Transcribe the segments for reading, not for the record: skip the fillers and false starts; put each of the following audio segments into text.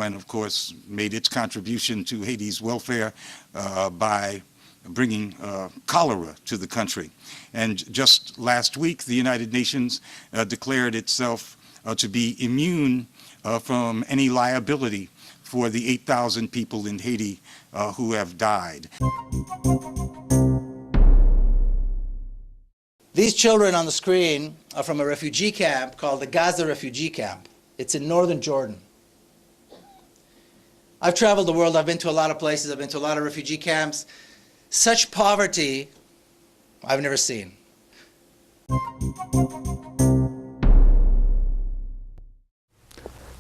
and of course made its contribution to Haiti's welfare by bringing cholera to the country. And just last week, the United Nations declared itself to be immune from any liability for the 8,000 people in Haiti who have died. These children on the screen are from a refugee camp called the Gaza refugee camp. It's in northern Jordan. I've traveled the world. I've been to a lot of places. I've been to a lot of refugee camps. Such poverty I've never seen.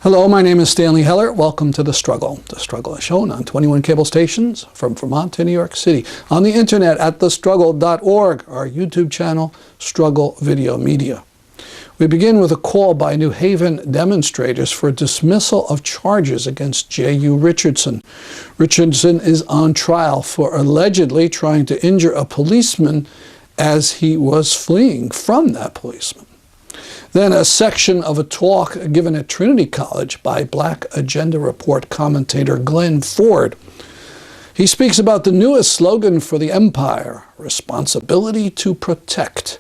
Hello, my name is Stanley Heller. Welcome to The Struggle. The Struggle is shown on 21 cable stations from Vermont to New York City. On the internet at thestruggle.org, our YouTube channel, Struggle Video Media. We begin with a call by New Haven demonstrators for dismissal of charges against Jewu Richardson. Richardson is on trial for allegedly trying to injure a policeman as he was fleeing from that policeman. Then a section of a talk given at Trinity College by Black Agenda Report commentator Glen Ford. He speaks about the newest slogan for the empire, responsibility to protect,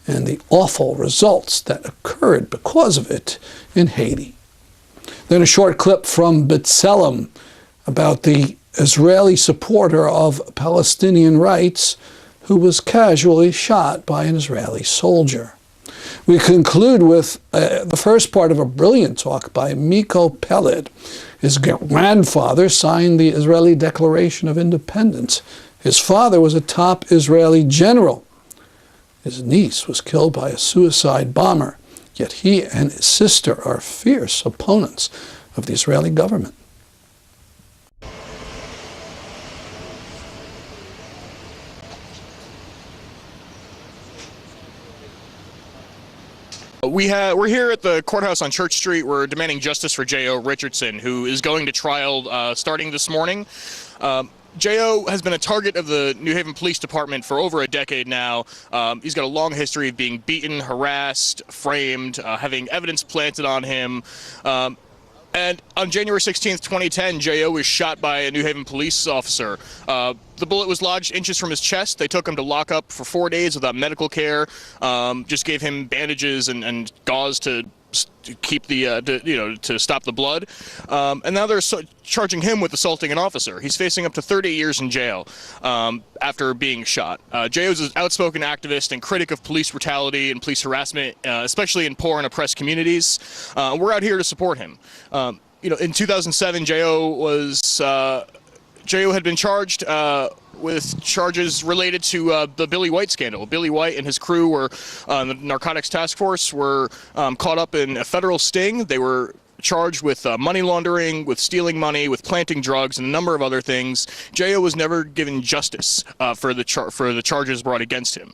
and the awful results that occurred because of it in Haiti. Then a short clip from B'Tselem about the Israeli supporter of Palestinian rights who was casually shot by an Israeli soldier. We conclude with the first part of a brilliant talk by Miko Peled. His grandfather signed the Israeli Declaration of Independence. His father was a top Israeli general. His niece was killed by a suicide bomber, yet he and his sister are fierce opponents of the Israeli government. We're here at the courthouse on Church Street. We're demanding justice for Jewu Richardson, who is going to trial starting this morning. Jewu has been a target of the New Haven Police Department for over a decade now. He's got a long history of being beaten, harassed, framed, having evidence planted on him. And on January 16th, 2010, Jewu was shot by a New Haven police officer. The bullet was lodged inches from his chest. They took him to lockup for 4 days without medical care. Just gave him bandages and gauze to keep the to stop the blood. And now they're charging him with assaulting an officer. He's facing up to 30 years in jail after being shot. Jewu is an outspoken activist and critic of police brutality and police harassment, especially in poor and oppressed communities. We're out here to support him. In 2007, Jewu had been charged with charges related to the Billy White scandal. Billy White and his crew were, the narcotics task force, were caught up in a federal sting. They were charged with money laundering, with stealing money, with planting drugs, and a number of other things. Jewu was never given justice for the charges brought against him.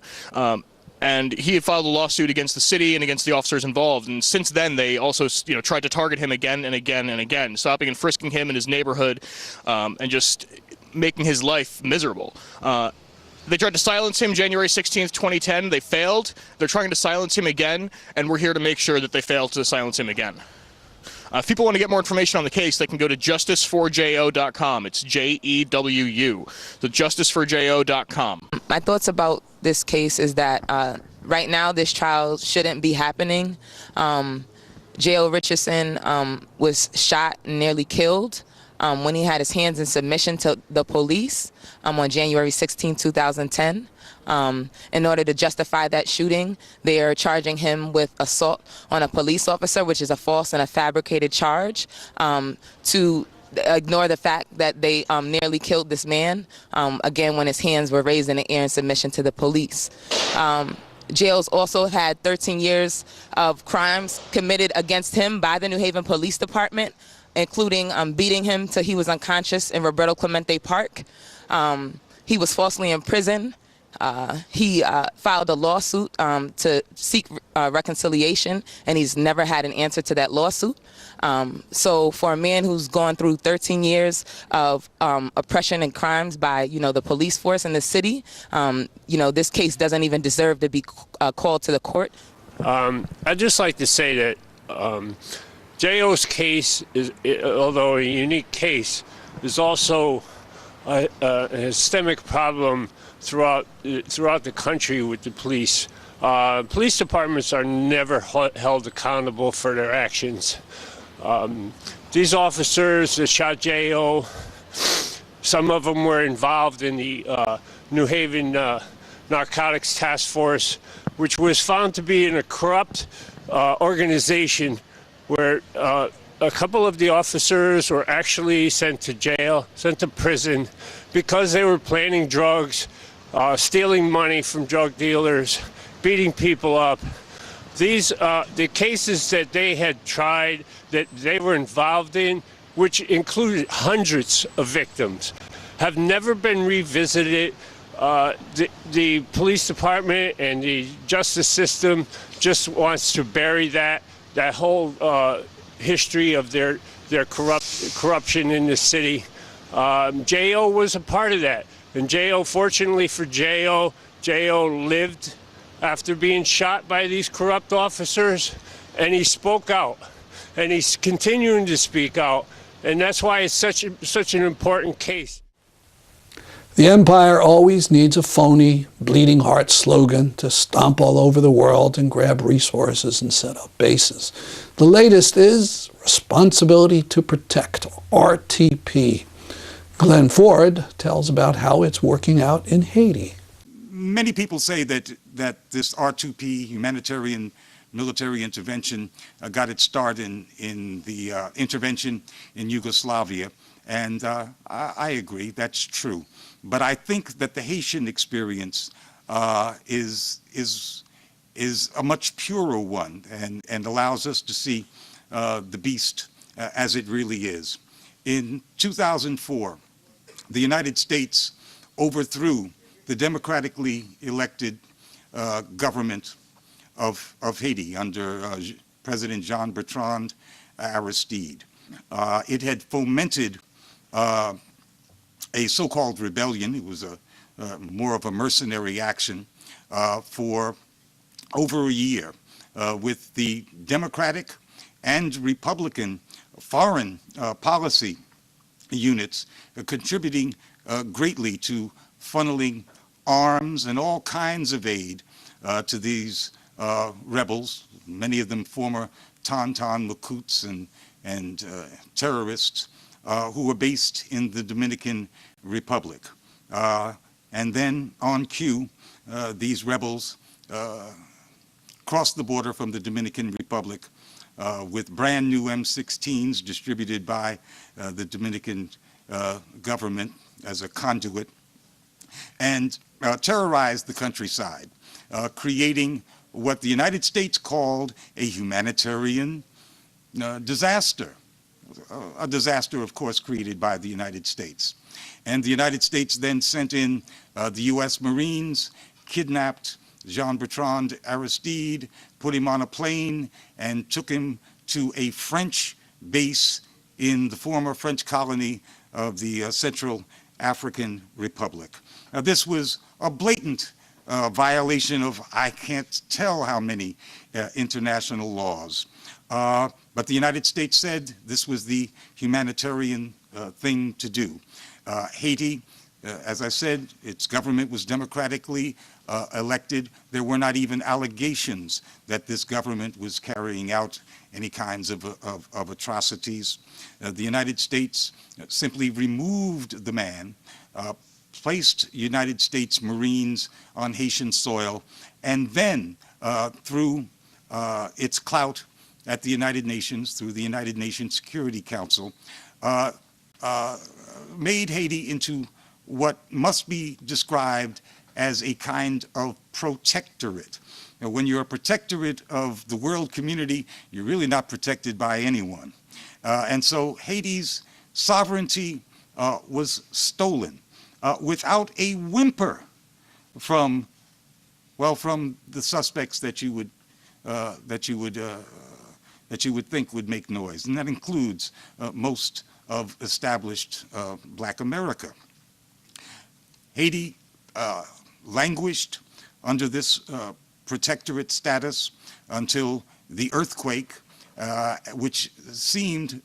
And he had filed a lawsuit against the city and against the officers involved. And since then, they also, tried to target him again and again and again, stopping and frisking him in his neighborhood, and just making his life miserable. They tried to silence him January 16th, 2010. They failed. They're trying to silence him again, and we're here to make sure that they fail to silence him again. If people want to get more information on the case, they can go to justiceforjewu.com. It's Jewu. So justiceforjewu.com. My thoughts about this case is that right now this trial shouldn't be happening. Jewu Richardson was shot and nearly killed when he had his hands in submission to the police on January 16, 2010. In order to justify that shooting, they are charging him with assault on a police officer, which is a false and a fabricated charge, to ignore the fact that they nearly killed this man, again, when his hands were raised in the air in submission to the police. Jewu's also had 13 years of crimes committed against him by the New Haven Police Department, including beating him till he was unconscious in Roberto Clemente Park. He was falsely imprisoned. He filed a lawsuit to seek reconciliation, and he's never had an answer to that lawsuit. So for a man who's gone through 13 years of oppression and crimes by, the police force in the city, this case doesn't even deserve to be called to the court. I'd just like to say that J.O.'s case, although a unique case, is also a systemic problem throughout the country with the police. Police departments are never held accountable for their actions. These officers that shot J.O., some of them were involved in the New Haven Narcotics Task Force, which was found to be in a corrupt organization where a couple of the officers were actually sent to jail, sent to prison, because they were planning drugs, stealing money from drug dealers, beating people up. These, the cases that they had tried, that they were involved in, which included hundreds of victims, have never been revisited. The police department and the justice system just wants to bury that whole history of their corruption in the city. J.O. was a part of that, and J.O., fortunately for J.O., lived after being shot by these corrupt officers, and he spoke out, and he's continuing to speak out, and that's why it's such an important case. The empire always needs a phony, bleeding heart slogan to stomp all over the world and grab resources and set up bases. The latest is responsibility to protect, RTP. Glen Ford tells about how it's working out in Haiti. Many people say that this R2P, humanitarian military intervention, got its start in the intervention in Yugoslavia, and I agree, that's true. But I think that the Haitian experience is a much purer one and allows us to see the beast as it really is. In 2004, the United States overthrew the democratically elected government of Haiti under President Jean-Bertrand Aristide. It had fomented a so-called rebellion. It was more of a mercenary action for over a year with the Democratic and Republican foreign policy units contributing greatly to funneling arms and all kinds of aid to these rebels, many of them former Tonton Macoutes and terrorists who were based in the Dominican Republic. And then on cue, these rebels crossed the border from the Dominican Republic with brand new M16s distributed by the Dominican government as a conduit, and terrorized the countryside, creating what the United States called a humanitarian disaster. A disaster, of course, created by the United States. And the United States then sent in the U.S. Marines, kidnapped Jean-Bertrand Aristide, put him on a plane, and took him to a French base in the former French colony of the Central African Republic. Now, this was a blatant violation of I can't tell how many international laws. But the United States said this was the humanitarian thing to do. Haiti, as I said, its government was democratically elected. There were not even allegations that this government was carrying out any kinds of atrocities. The United States simply removed the man, placed United States Marines on Haitian soil, and then through its clout at the United Nations, through the United Nations Security Council, made Haiti into what must be described as a kind of protectorate. Now, when you're a protectorate of the world community, you're really not protected by anyone. And so Haiti's sovereignty was stolen without a whimper from the suspects that you would think would make noise, and that includes most of established Black America. Haiti languished under this protectorate status until the earthquake which seemed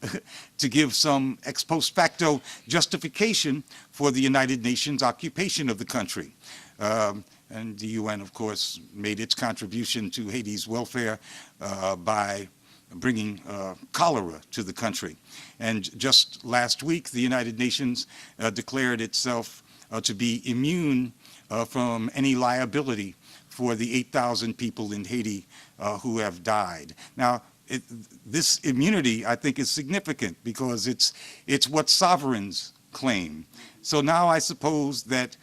to give some ex post facto justification for the United Nations occupation of the country. And the UN, of course, made its contribution to Haiti's welfare by bringing cholera to the country. And just last week, the United Nations declared itself to be immune from any liability for the 8,000 people in Haiti who have died. Now, this immunity, I think, is significant because it's what sovereigns claim. So now I suppose that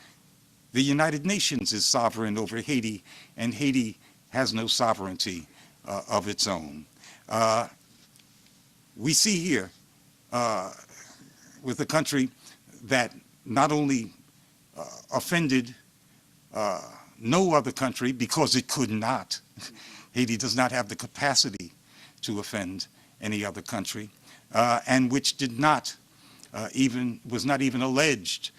the United Nations is sovereign over Haiti, and Haiti has no sovereignty of its own. We see here with a country that not only offended no other country because it could not. Haiti does not have the capacity to offend any other country, and which did not was not even alleged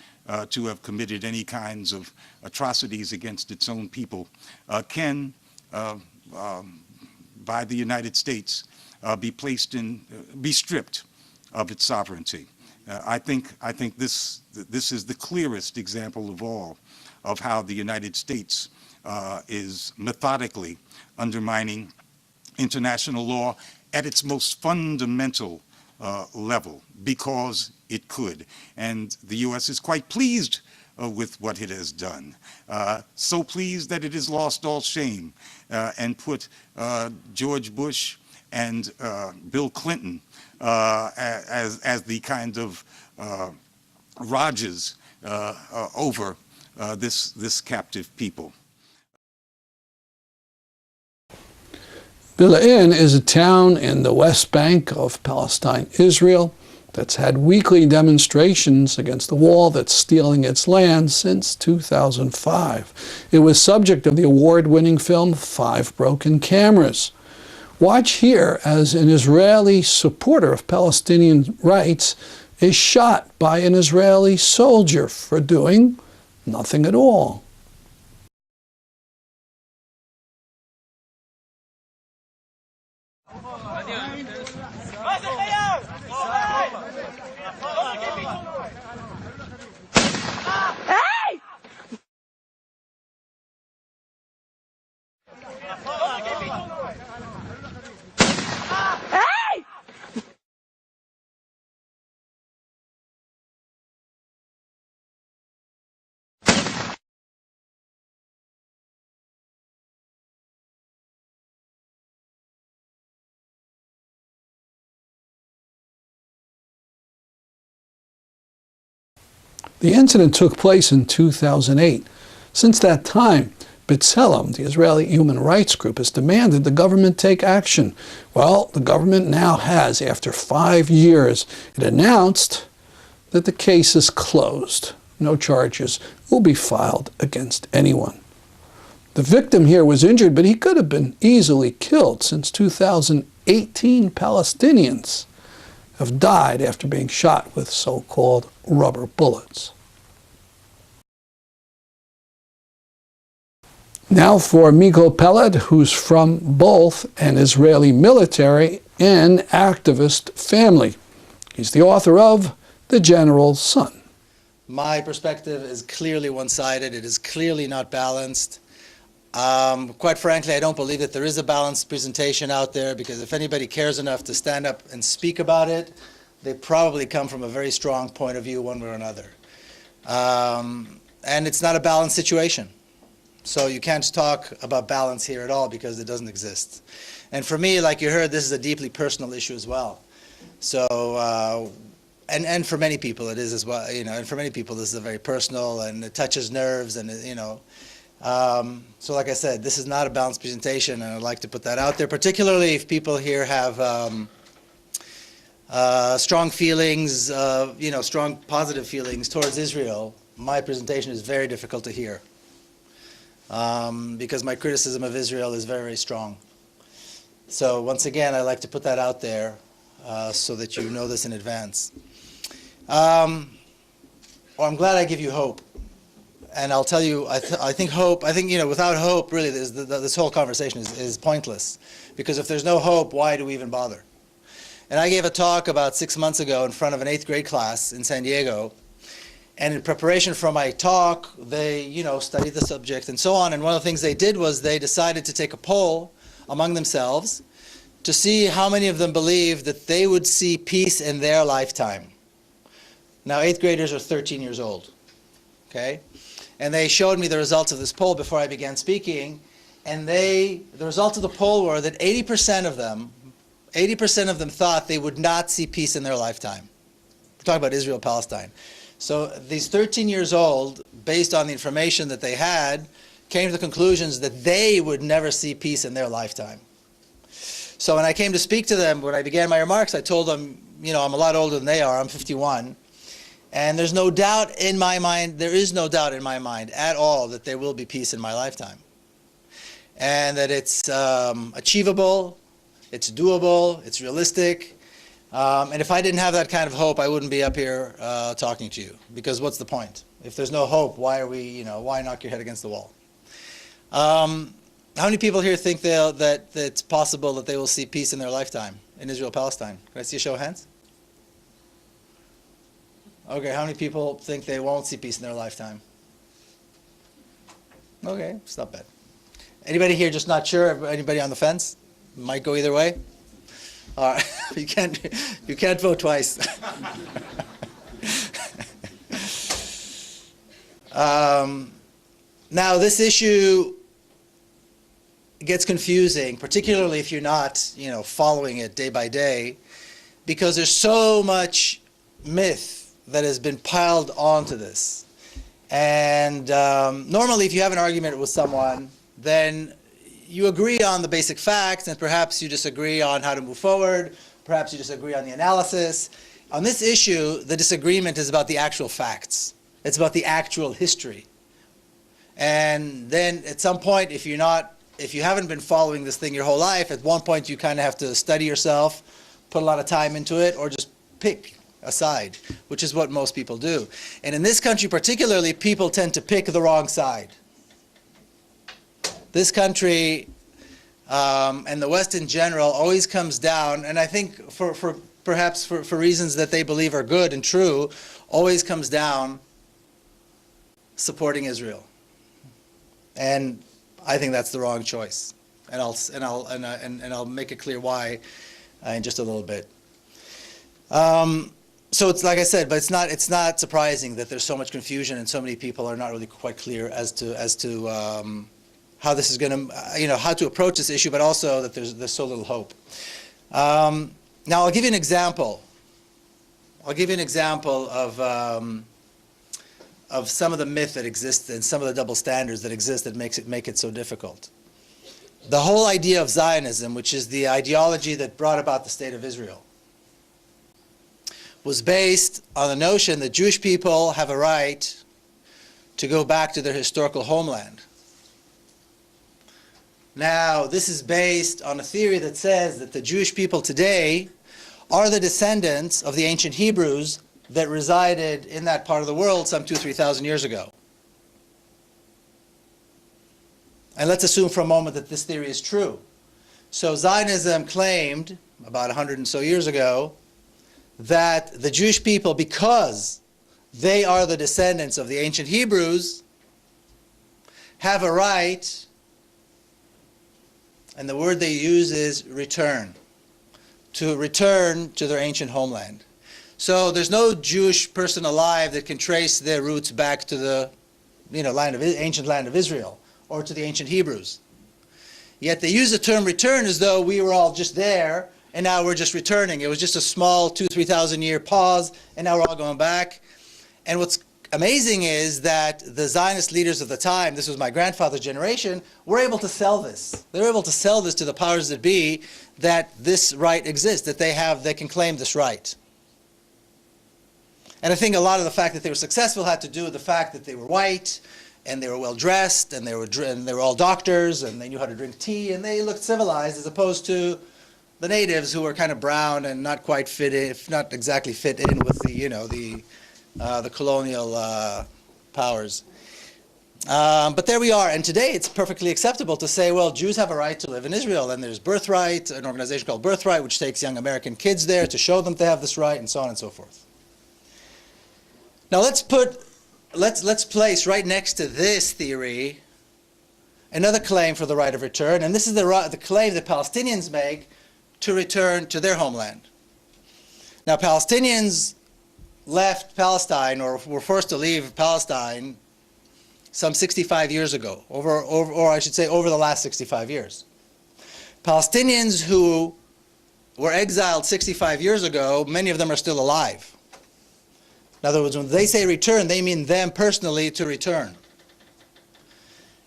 to have committed any kinds of atrocities against its own people, can, by the United States, be stripped of its sovereignty. I think this is the clearest example of all of how the United States is methodically undermining international law at its most fundamental level because it could. And the U.S. is quite pleased with what it has done. So pleased that it has lost all shame and put George Bush and Bill Clinton as the kind of Rogers over this captive people. Bil'in is a town in the West Bank of Palestine, Israel, that's had weekly demonstrations against the wall that's stealing its land since 2005. It was subject of the award-winning film Five Broken Cameras. Watch here as an Israeli supporter of Palestinian rights is shot by an Israeli soldier for doing nothing at all. The incident took place in 2008. Since that time, B'Tselem, the Israeli human rights group, has demanded the government take action. Well, the government now has, after 5 years. It announced that the case is closed. No charges will be filed against anyone. The victim here was injured, but he could have been easily killed. Since 2018, Palestinians have died after being shot with so-called rubber bullets. Now for Miko Peled, who's from both an Israeli military and activist family. He's the author of The General's Son. My perspective is clearly one-sided. It is clearly not balanced. Quite frankly, I don't believe that there is a balanced presentation out there, because if anybody cares enough to stand up and speak about it, they probably come from a very strong point of view one way or another. And it's not a balanced situation. So you can't talk about balance here at all because it doesn't exist. And for me, like you heard, this is a deeply personal issue as well. So, and for many people it is as well, you know, and for many people this is a very personal, and it touches nerves, and you know. So like I said, this is not a balanced presentation, and I'd like to put that out there, particularly if people here have strong feelings, you know, strong positive feelings towards Israel. My presentation is very difficult to hear, because my criticism of Israel is very, very strong. So once again, I like to put that out there so that you know this in advance. Well, I'm glad I give you hope. And I'll tell you, I think hope, without hope, really, this whole conversation is pointless. Because if there's no hope, why do we even bother? And I gave a talk about 6 months ago in front of an 8th grade class in San Diego. And in preparation for my talk, they, studied the subject and so on. And one of the things they did was they decided to take a poll among themselves to see how many of them believed that they would see peace in their lifetime. Now, 8th graders are 13 years old, okay? And they showed me the results of this poll before I began speaking. And the results of the poll were that 80% of them thought they would not see peace in their lifetime. We're talking about Israel-Palestine. So these 13 years old, based on the information that they had, came to the conclusions that they would never see peace in their lifetime. So when I came to speak to them, when I began my remarks, I told them, I'm a lot older than they are. I'm 51. And there's no doubt in my mind, there is no doubt in my mind at all that there will be peace in my lifetime. And that it's achievable, it's doable, it's realistic. And if I didn't have that kind of hope, I wouldn't be up here talking to you. Because what's the point? If there's no hope, why why knock your head against the wall? How many people here think that it's possible that they will see peace in their lifetime in Israel-Palestine? Can I see a show of hands? Okay, how many people think they won't see peace in their lifetime? Okay, it's not bad. Anybody here just not sure? Anybody on the fence? Might go either way? All right, you can't vote twice. Now, this issue gets confusing, particularly if you're not, following it day by day, because there's so much myth that has been piled onto this. And normally, if you have an argument with someone, then you agree on the basic facts, and perhaps you disagree on how to move forward, perhaps you disagree on the analysis. On this issue, the disagreement is about the actual facts. It's about the actual history. And then at some point, if you haven't been following this thing your whole life, at one point you kind of have to study yourself, put a lot of time into it, or just pick a side, which is what most people do. And in this country particularly, people tend to pick the wrong side. This country and the West in general always comes down, and I think perhaps for reasons that they believe are good and true, always comes down supporting Israel. And I think that's the wrong choice. And I'll make it clear why in just a little bit. So it's like I said, but it's not surprising that there's so much confusion and so many people are not really quite clear as to how this is going to, how to approach this issue, but also that there's so little hope. Now I'll give you an example. I'll give you an example of some of the myth that exists and some of the double standards that exist that make it so difficult. The whole idea of Zionism, which is the ideology that brought about the state of Israel, was based on the notion that Jewish people have a right to go back to their historical homeland. Now, this is based on a theory that says that the Jewish people today are the descendants of the ancient Hebrews that resided in that part of the world some 2,000 to 3,000 years ago. And let's assume for a moment that this theory is true. So Zionism claimed, about 100 and so years ago, that the Jewish people, because they are the descendants of the ancient Hebrews, have a right, and the word they use is return, to return to their ancient homeland. So there's no Jewish person alive that can trace their roots back to the ancient land of Israel or to the ancient Hebrews. Yet they use the term return as though we were all just there and now we're just returning. It was just a small 2,000 to 3,000 year pause and now we're all going back. And what's amazing is that the Zionist leaders of the time, this was my grandfather's generation, were able to sell this. They were able to sell this to the powers that be, that this right exists, that they can claim this right. And I think a lot of the fact that they were successful had to do with the fact that they were white, and they were well dressed, and they were all doctors, and they knew how to drink tea, and they looked civilized, as opposed to the natives who were kind of brown and not quite fit in, not exactly fit in with the colonial powers. But there we are, and today it's perfectly acceptable to say, well, Jews have a right to live in Israel, and there's Birthright, an organization called Birthright, which takes young American kids there to show them they have this right, and so on and so forth. Now let's place right next to this theory another claim for the right of return, and this is the claim that Palestinians make to return to their homeland. Now, Palestinians left Palestine, or were forced to leave Palestine, some 65 years ago, or I should say over the last 65 years. Palestinians who were exiled 65 years ago, many of them are still alive. In other words, when they say return, they mean them personally to return.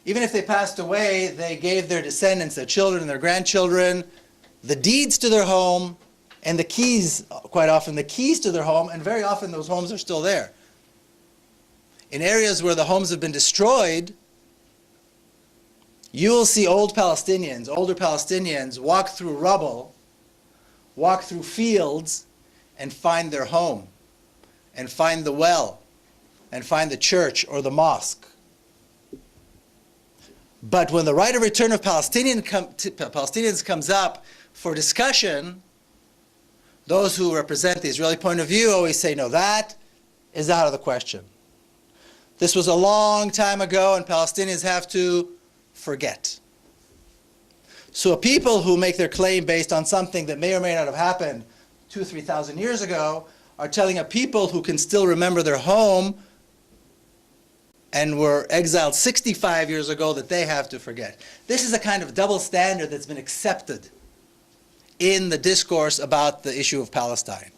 Even if they passed away, they gave their descendants, their children, their grandchildren, the deeds to their home and the keys, quite often the keys to their home, and very often those homes are still there. In areas where the homes have been destroyed, you will see older Palestinians walk through rubble, walk through fields, and find their home, and find the well, and find the church or the mosque. But when the right of return of Palestinians comes up for discussion, those who represent the Israeli point of view always say, no, that is out of the question. This was a long time ago, and Palestinians have to forget. So people who make their claim based on something that may or may not have happened 2,000 or 3,000 years ago are telling a people who can still remember their home and were exiled 65 years ago that they have to forget. This is a kind of double standard that's been accepted in the discourse about the issue of Palestine.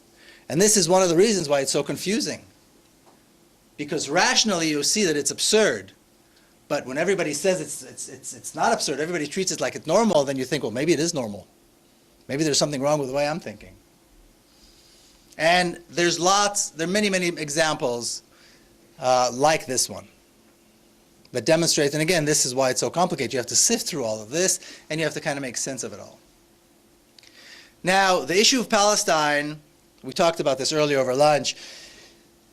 And this is one of the reasons why it's so confusing. Because rationally you see that it's absurd, but when everybody says it's not absurd, everybody treats it like it's normal, then you think, well, maybe it is normal. Maybe there's something wrong with the way I'm thinking. And there are many, many examples like this one that demonstrate, and again, this is why it's so complicated. You have to sift through all of this, and you have to kind of make sense of it all. Now, the issue of Palestine, we talked about this earlier over lunch.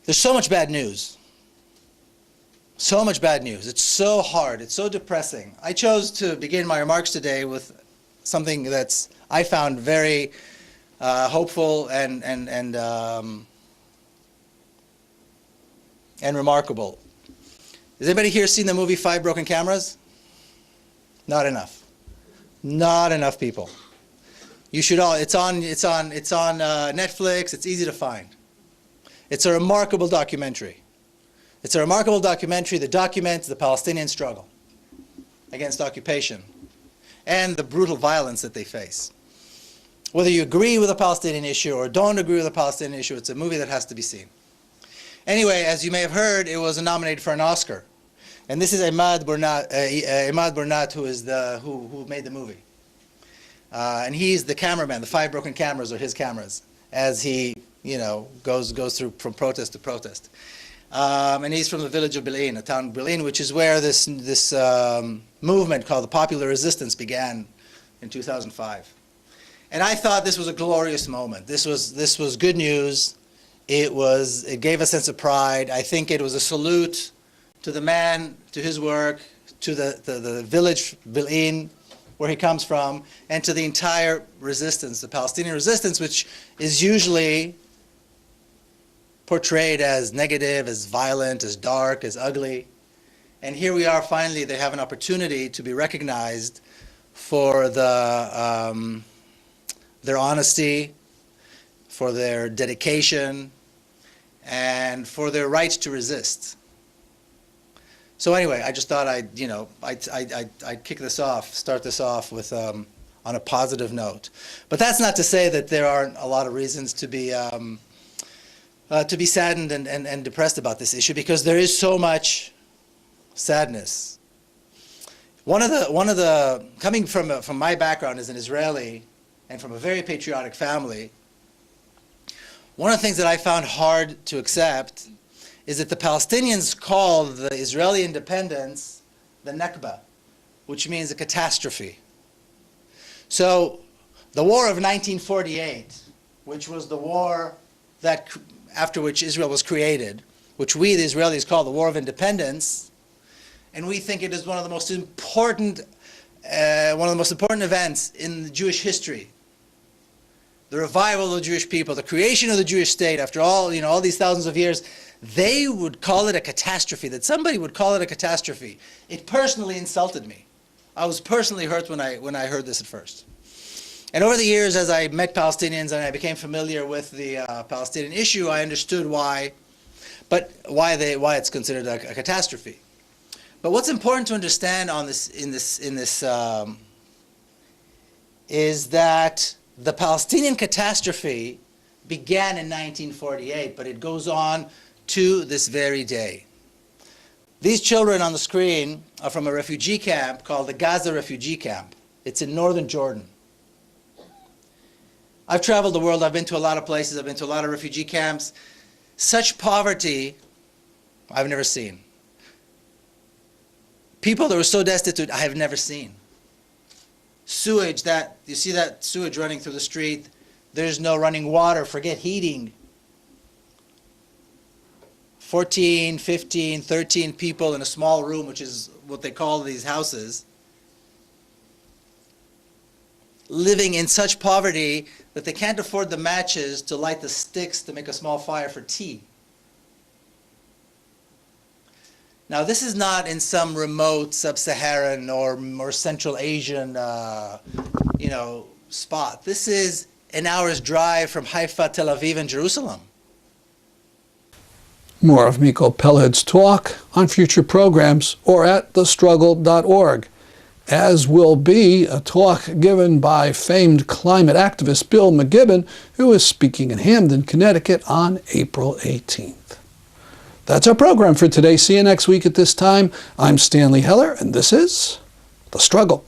There's so much bad news. So much bad news. It's so hard. It's so depressing. I chose to begin my remarks today with something that's I found very hopeful and remarkable. Has anybody here seen the movie Five Broken Cameras? Not enough. Not enough people. You should all. It's on Netflix. It's easy to find. It's a remarkable documentary. It's a remarkable documentary that documents the Palestinian struggle against occupation and the brutal violence that they face. Whether you agree with the Palestinian issue or don't agree with the Palestinian issue, it's a movie that has to be seen. Anyway, as you may have heard, it was nominated for an Oscar. And this is Ahmad Burnat, who made the movie. And he's the cameraman. The Five Broken Cameras are his cameras as he goes through from protest to protest. And he's from the village of Bil'in, a town of Bil'in, which is where this movement called the Popular Resistance began in 2005. And I thought this was a glorious moment. This was good news. It gave a sense of pride. I think it was a salute to the man, to his work, to the village Bil'in, where he comes from, and to the entire resistance, the Palestinian resistance, which is usually portrayed as negative, as violent, as dark, as ugly. And here we are, finally, they have an opportunity to be recognized for their honesty, for their dedication, and for their right to resist. So anyway, I just thought I'd start this off with on a positive note. But that's not to say that there aren't a lot of reasons to be saddened and depressed about this issue, because there is so much sadness. One of the coming from my background as an Israeli and from a very patriotic family, one of the things that I found hard to accept is that the Palestinians call the Israeli independence the Nakba, which means a catastrophe. So the war of 1948, which was the war after which Israel was created, which we, the Israelis, call the War of Independence, and we think it is one of the most important events in the Jewish history. The revival of the Jewish people, the creation of the Jewish state, after all, all these thousands of years, they would call it a catastrophe, that somebody would call it a catastrophe. It personally insulted me. I was personally hurt when I heard this at first. And over the years, as I met Palestinians and I became familiar with the Palestinian issue, I understood why it's considered a catastrophe. But what's important to understand is that the Palestinian catastrophe began in 1948, but it goes on to this very day. These children on the screen are from a refugee camp called the Gaza refugee camp. It's in northern Jordan. I've traveled the world. I've been to a lot of places. I've been to a lot of refugee camps. Such poverty I've never seen. People that were so destitute I have never seen. Sewage, you see that sewage running through the street. There's no running water. Forget heating. 14, 15, 13 people in a small room, which is what they call these houses, living in such poverty that they can't afford the matches to light the sticks to make a small fire for tea. Now, this is not in some remote sub-Saharan or Central Asian, spot. This is an hour's drive from Haifa, Tel Aviv, and Jerusalem. More of Miko Peled's talk on future programs or at thestruggle.org, as will be a talk given by famed climate activist Bill McGibbon, who is speaking in Hamden, Connecticut on April 18th. That's our program for today. See you next week at this time. I'm Stanley Heller, and this is The Struggle.